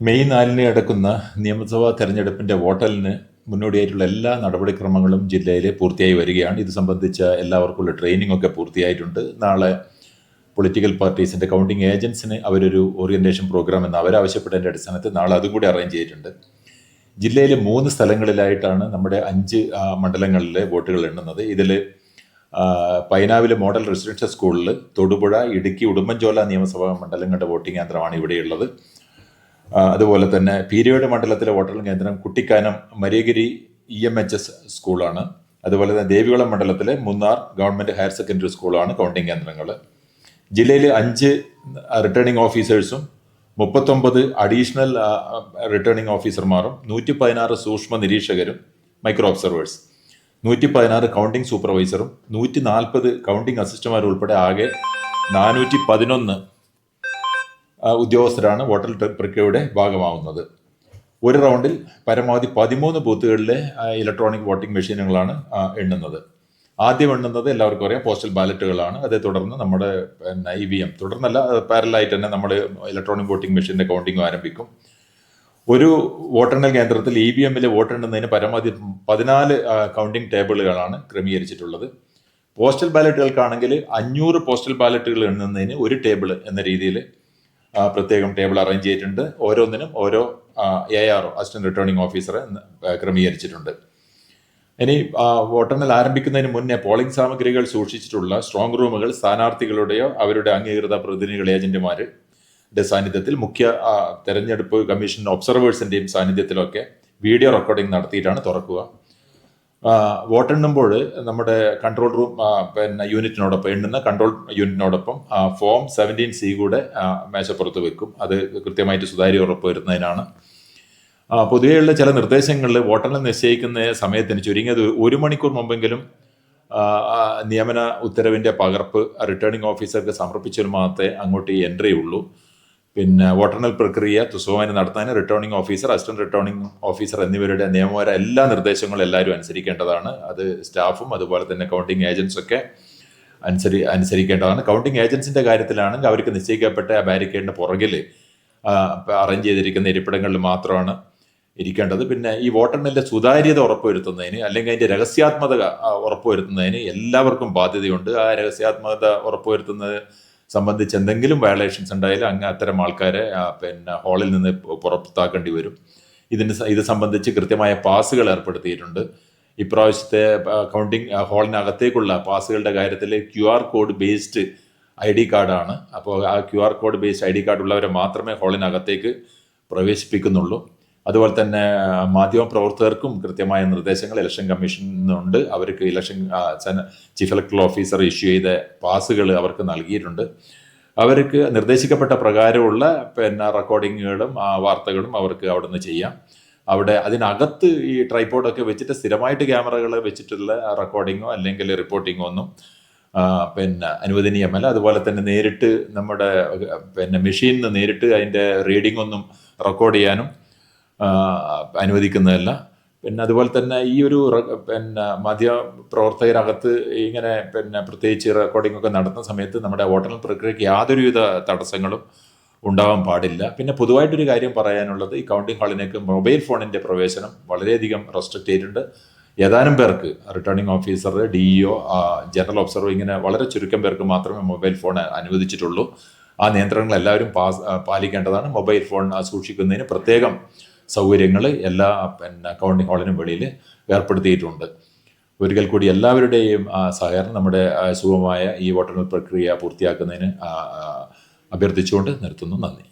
May 4-ന് നടക്കുന്ന നിയമസഭാ തെരഞ്ഞെടുപ്പിൻ്റെ വോട്ടെണ്ണലിന് മുന്നോടിയായിട്ടുള്ള എല്ലാ നടപടിക്രമങ്ങളും ജില്ലയിൽ പൂർത്തിയായി വരികയാണ്. ഇത് സംബന്ധിച്ച എല്ലാവർക്കുള്ള ട്രെയിനിങ് ഒക്കെ പൂർത്തിയായിട്ടുണ്ട്. നാളെ പൊളിറ്റിക്കൽ പാർട്ടീസിൻ്റെ കൗണ്ടിങ് ഏജൻസിന് അവരൊരു ഓറിയൻറ്റേഷൻ പ്രോഗ്രാം എന്ന് അവരാവശ്യപ്പെട്ടതിൻ്റെ അടിസ്ഥാനത്തിൽ നാളെ അതും കൂടി അറേഞ്ച് ചെയ്തിട്ടുണ്ട്. ജില്ലയിൽ 3 സ്ഥലങ്ങളിലായിട്ടാണ് നമ്മുടെ 5 മണ്ഡലങ്ങളിലെ വോട്ടുകൾ എണ്ണുന്നത്. ഇതിൽ പൈനാവിലെ മോഡൽ റെസിഡൻഷ്യൽ സ്കൂളിൽ, തൊടുപുഴ, ഇടുക്കി, ഉടുമ്പൻചോല നിയമസഭാ മണ്ഡലങ്ങളുടെ വോട്ടിംഗ് കേന്ദ്രമാണ് ഇവിടെയുള്ളത്. അതുപോലെ തന്നെ പീരിയോട് മണ്ഡലത്തിലെ വോട്ടെണ്ണൽ കേന്ദ്രം കുട്ടിക്കാനം മരിയഗിരി EMHS സ്കൂളാണ്. അതുപോലെ തന്നെ ദേവികുളം മണ്ഡലത്തിലെ മുന്നാർ ഗവൺമെൻറ് ഹയർ സെക്കൻഡറി സ്കൂളാണ് കൗണ്ടിംഗ് കേന്ദ്രങ്ങൾ. ജില്ലയിൽ 5 റിട്ടേണിംഗ് ഓഫീസേഴ്സും 39 അഡീഷണൽ റിട്ടേണിംഗ് ഓഫീസർമാരും 116 സൂക്ഷ്മ നിരീക്ഷകരും മൈക്രോ ഒബ്സർവേഴ്സ്, 116 കൗണ്ടിംഗ് സൂപ്പർവൈസറും 140 കൗണ്ടിംഗ് അസിസ്റ്റന്റുമാരും ഉൾപ്പെടെ ആകെ 411 ഉദ്യോഗസ്ഥരാണ് വോട്ടർ പ്രക്രിയയുടെ ഭാഗമാവുന്നത്. ഒരു റൗണ്ടിൽ പരമാവധി 13 ബൂത്തുകളിലെ ഇലക്ട്രോണിക് വോട്ടിംഗ് മെഷീനുകളാണ് എണ്ണുന്നത്. ആദ്യം എണ്ണുന്നത് എല്ലാവർക്കും അറിയാം പോസ്റ്റൽ ബാലറ്റുകളാണ്. അതേ തുടർന്ന് നമ്മുടെ EVM, തുടർന്നല്ല പാരലായിട്ട് തന്നെ നമ്മൾ ഇലക്ട്രോണിക് വോട്ടിംഗ് മെഷീൻ്റെ കൗണ്ടിങ് ആരംഭിക്കും. ഒരു വോട്ടെണ്ണൽ കേന്ദ്രത്തിൽ EVM-ൽ വോട്ടെണ്ണുന്നതിന് പരമാവധി 14 കൗണ്ടിംഗ് ടേബിളുകളാണ് ക്രമീകരിച്ചിട്ടുള്ളത്. പോസ്റ്റൽ ബാലറ്റുകൾക്കാണെങ്കിൽ 500 പോസ്റ്റൽ ബാലറ്റുകൾ എണ്ണുന്നതിന് ഒരു ടേബിൾ എന്ന രീതിയിൽ പ്രത്യേകം ടേബിൾ അറേഞ്ച് ചെയ്തിട്ടുണ്ട്. ഓരോന്നിനും ഓരോ ARO, അസിസ്റ്റന്റ് റിട്ടേണിംഗ് ഓഫീസറെ ക്രമീകരിച്ചിട്ടുണ്ട്. ഇനി വോട്ടെണ്ണൽ ആരംഭിക്കുന്നതിന് മുന്നേ പോളിംഗ് സാമഗ്രികൾ സൂക്ഷിച്ചിട്ടുള്ള സ്ട്രോങ് റൂമുകൾ സ്ഥാനാർത്ഥികളുടെയോ അവരുടെ അംഗീകൃത പ്രതിനിധികൾ, ഏജന്റുമാരുടെ സാന്നിധ്യത്തിൽ, മുഖ്യ തെരഞ്ഞെടുപ്പ് കമ്മീഷൻ ഒബ്സർവേഴ്സിൻ്റെയും സാന്നിധ്യത്തിലൊക്കെ വീഡിയോ റെക്കോർഡിംഗ് നടത്തിയിട്ടാണ് തുറക്കുക. വോട്ടെണ്ണുമ്പോൾ നമ്മുടെ കൺട്രോൾ റൂം യൂണിറ്റിനോടൊപ്പം, എണ്ണുന്ന കൺട്രോൾ യൂണിറ്റിനോടൊപ്പം ഫോം 17C കൂടെ മേശപ്പുറത്ത് വെക്കും. അത് കൃത്യമായിട്ട് സുതാര്യം ഉറപ്പുവരുത്തുന്നതിനാണ്. പൊതുവെയുള്ള ചില നിർദ്ദേശങ്ങളിൽ വോട്ടെണ്ണൽ നിശ്ചയിക്കുന്ന സമയത്തിന് ചുരുങ്ങിയത് 1 മണിക്കൂർ മുമ്പെങ്കിലും നിയമന ഉത്തരവിൻ്റെ പകർപ്പ് റിട്ടേണിംഗ് ഓഫീസർക്ക് സമർപ്പിച്ചാൽ മാത്രമേ അങ്ങോട്ട് ഈ എൻട്രി ഉള്ളൂ. പിന്നെ വോട്ടെണ്ണൽ പ്രക്രിയ സുഗമമായി നടത്താൻ returning officer, assistant returning officer എന്നിവരുടെ നിയമപര എല്ലാ നിർദ്ദേശങ്ങളും എല്ലാവരും അനുസരിക്കേണ്ടതാണ്. അത് സ്റ്റാഫും അതുപോലെ തന്നെ കൗണ്ടിംഗ് ഏജൻസൊക്കെ അനുസരിക്കേണ്ടതാണ്. കൗണ്ടിംഗ് ഏജൻസിൻ്റെ കാര്യത്തിലാണെങ്കിൽ അവർക്ക് നിശ്ചയിക്കപ്പെട്ട ബാരിക്കേഡിൻ്റെ പുറകിൽ അറേഞ്ച് ചെയ്തിരിക്കുന്ന ഇരിപ്പിടങ്ങളിൽ മാത്രമാണ് ഇരിക്കേണ്ടത്. പിന്നെ ഈ വോട്ടെണ്ണലിൻ്റെ സുതാര്യത ഉറപ്പുവരുത്തുന്നതിന്, അല്ലെങ്കിൽ അതിൻ്റെ രഹസ്യാത്മകത ഉറപ്പുവരുത്തുന്നതിന് എല്ലാവർക്കും ബാധ്യതയുണ്ട്. ആ രഹസ്യാത്മകത ഉറപ്പുവരുത്തുന്നത് സംബന്ധിച്ച് എന്തെങ്കിലും വയലേഷൻസ് ഉണ്ടായാലും അത്തരം ആൾക്കാരെ ഹാളിൽ നിന്ന് പുറത്താക്കേണ്ടി വരും. ഇത് സംബന്ധിച്ച് കൃത്യമായ പാസുകൾ ഏർപ്പെടുത്തിയിട്ടുണ്ട്. ഇപ്രാവശ്യത്തെ കൗണ്ടിംഗ് ഹാളിനകത്തേക്കുള്ള പാസുകളുടെ കാര്യത്തിൽ QR കോഡ് ബേസ്ഡ് ID കാർഡാണ്. അപ്പോൾ ആ QR code based ID card ഉള്ളവരെ മാത്രമേ ഹാളിനകത്തേക്ക് പ്രവേശിപ്പിക്കുന്നുള്ളൂ. അതുപോലെ തന്നെ മാധ്യമ പ്രവർത്തകർക്കും കൃത്യമായ നിർദ്ദേശങ്ങൾ ഇലക്ഷൻ കമ്മീഷനിൽ നിന്നുണ്ട്. അവർക്ക് election chief electoral officer issue ചെയ്ത പാസുകൾ അവർക്ക് നൽകിയിട്ടുണ്ട്. അവർക്ക് നിർദ്ദേശിക്കപ്പെട്ട പ്രകാരമുള്ള റെക്കോർഡിങ്ങുകളും വാർത്തകളും അവർക്ക് അവിടെ നിന്ന് ചെയ്യാം. അവിടെ അതിനകത്ത് ഈ ട്രൈപോഡൊക്കെ വെച്ചിട്ട് സ്ഥിരമായിട്ട് ക്യാമറകൾ വെച്ചിട്ടുള്ള റെക്കോർഡിങ്ങോ അല്ലെങ്കിൽ റിപ്പോർട്ടിങ്ങോ ഒന്നും അനുവദനീയമല്ല. അതുപോലെ തന്നെ നേരിട്ട് നമ്മുടെ മെഷീനിൽ നിന്ന് നേരിട്ട് അതിൻ്റെ റീഡിംഗ് ഒന്നും റെക്കോർഡ് ചെയ്യാനും അനുവദിക്കുന്നതല്ല. അതുപോലെ തന്നെ ഈ ഒരു മാധ്യമ പ്രവർത്തകരകത്ത് ഇങ്ങനെ പ്രത്യേകിച്ച് റെക്കോർഡിംഗ് ഒക്കെ നടത്തുന്ന സമയത്ത് നമ്മുടെ വോട്ടെണ്ണൽ പ്രക്രിയയ്ക്ക് യാതൊരുവിധ തടസ്സങ്ങളും ഉണ്ടാവാൻ പാടില്ല. പിന്നെ പൊതുവായിട്ടൊരു കാര്യം പറയാനുള്ളത്, ഈ കൗണ്ടിംഗ് ഹാളിലേക്ക് മൊബൈൽ ഫോണിൻ്റെ പ്രവേശനം വളരെയധികം റെസ്ട്രിക്റ്റ് ചെയ്തിട്ടുണ്ട്. ഏതാനും പേർക്ക്, returning officer, DEO, general observer, ഇങ്ങനെ വളരെ ചുരുക്കം പേർക്ക് മാത്രമേ മൊബൈൽ ഫോൺ അനുവദിച്ചിട്ടുള്ളൂ. ആ നിയന്ത്രണങ്ങൾ എല്ലാവരും പാലിക്കേണ്ടതാണ്. മൊബൈൽ ഫോൺ സൂക്ഷിക്കുന്നതിന് പ്രത്യേകം സൗകര്യങ്ങൾ എല്ലാ കൗണ്ടിംഗ് ഹാളിനും വെളിയിൽ ഏർപ്പെടുത്തിയിട്ടുണ്ട്. ഒരിക്കൽ കൂടി എല്ലാവരുടെയും സഹകരണം നമ്മുടെ സുഗമമായ ഈ വോട്ടെണ്ണൽ പ്രക്രിയ പൂർത്തിയാക്കുന്നതിന് അഭ്യർത്ഥിച്ചുകൊണ്ട് നിർത്തുന്നു. നന്ദി.